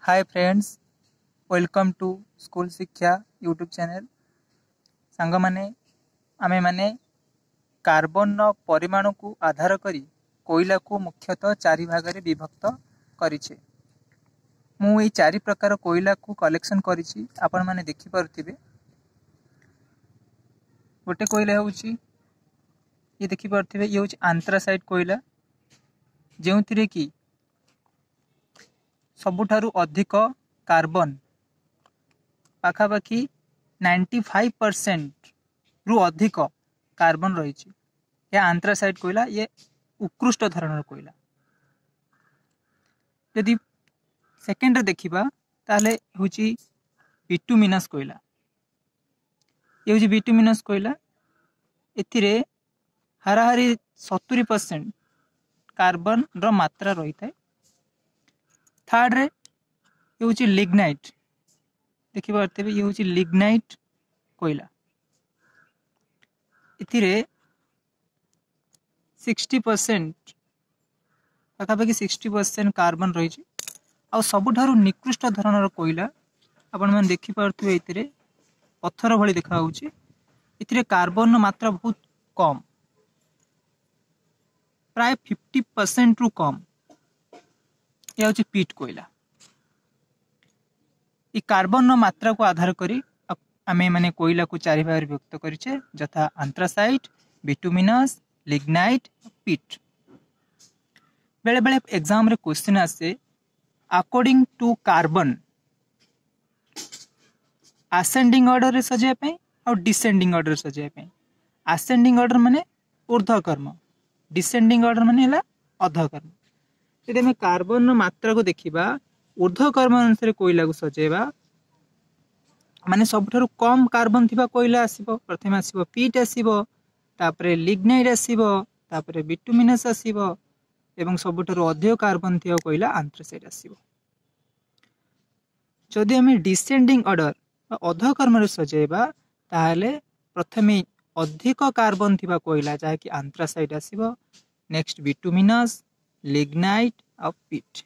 Hi friends, welcome to school Shiksha YouTube channel. सांग माने आमे माने कार्बन परिमाण को आधार करी कोयला को मुख्यतः चारि भाग में विभक्त करिछे। मु एई चारि प्रकार कोयला को कलेक्शन करिछि। आपण माने देखि पारुथिबे। गोटे कोयला होउछि ये देखि पारुथिबे, ये होउछि आंथ्रासाइट कोयला, जेउथिरे कि सबुठारु अधिक कार्बन पाखापाखि 95% रु अधिक कार्बन रही। यह आंथ्रासाइट कोयला, ये उत्कृष्ट धरणर कोयला। यदि सेकेंड देखिबा ताले होची बिटुमिनस कोयला। ये होची बिटुमिनस कोयला, एथिरे हाराहारी 70% कार्बन रो मात्रा रही थाए। थर्ड रे ये होची लिग्नाइट। देखि पारथेबे, ये होची लिग्नाइट कोयला। इथिरे 60% पाखापाखि 60% कार्बन रही। आ सबुठारु निकृष्ट धरणर कोयला आपण मन देखि पारथुबे, इथिरे पत्थर भली देखा होउची। इथिरे कार्बन मात्रा बहुत कम, प्राय 50% रु कम। यह होची पीट कोयला। इ कार्बन मात्रा को आधार करी आमे माने कोयला को चारि भाग में विभक्त करिछे, जथा आंथ्रासाइट, बिटुमिनस, लिग्नाइट, पीट। बेले बेले एग्जाम रे क्वेश्चन आसे, according to carbon ascending order रे सजे पे और डिसेंडिंग ऑर्डर रे सजे पे। असेंडिंग ऑर्डर माने ऊर्ध्वक्रम, डिसेंडिंग ऑर्डर माने हला अधक्रम। यदि हम कार्बन मात्रा को देखिबा, ऊर्ध्वक्रम अनुसार कोयला को सजेबा माने सबठारु कम कार्बन थिबा कोयला आसीबो। प्रथम आसीबो पीट आसीबो, तापरे लिग्नाइट आसीबो, तापरे बिटुमिनस आसीबो, एवं सबठारु अधिक कार्बन थिबा कोयला आंथ्रासाइट आसीबो। जदि हम डिसेंडिंग ऑर्डर अधक्रम रे सजेबा ताहाले प्रथमे अधिक कार्बन थिबा कोयला जहा कि आंथ्रासाइट आसीबो, नेक्स्ट बिटुमिनस, लिग्नाइट और पीट।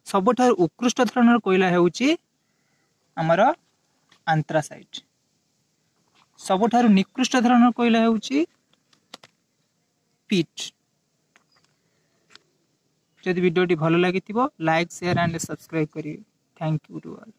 सबठारु उत्कृष्ट धरणर कोयला हेउची हमर आंथ्रासाइट। सबठारु निकृष्ट धरणर कोयला हेउची पीट। जदि वीडियो टी भलो लागिथिबो, लाइक शेयर एंड सब्सक्राइब करिवे। Thank you to all.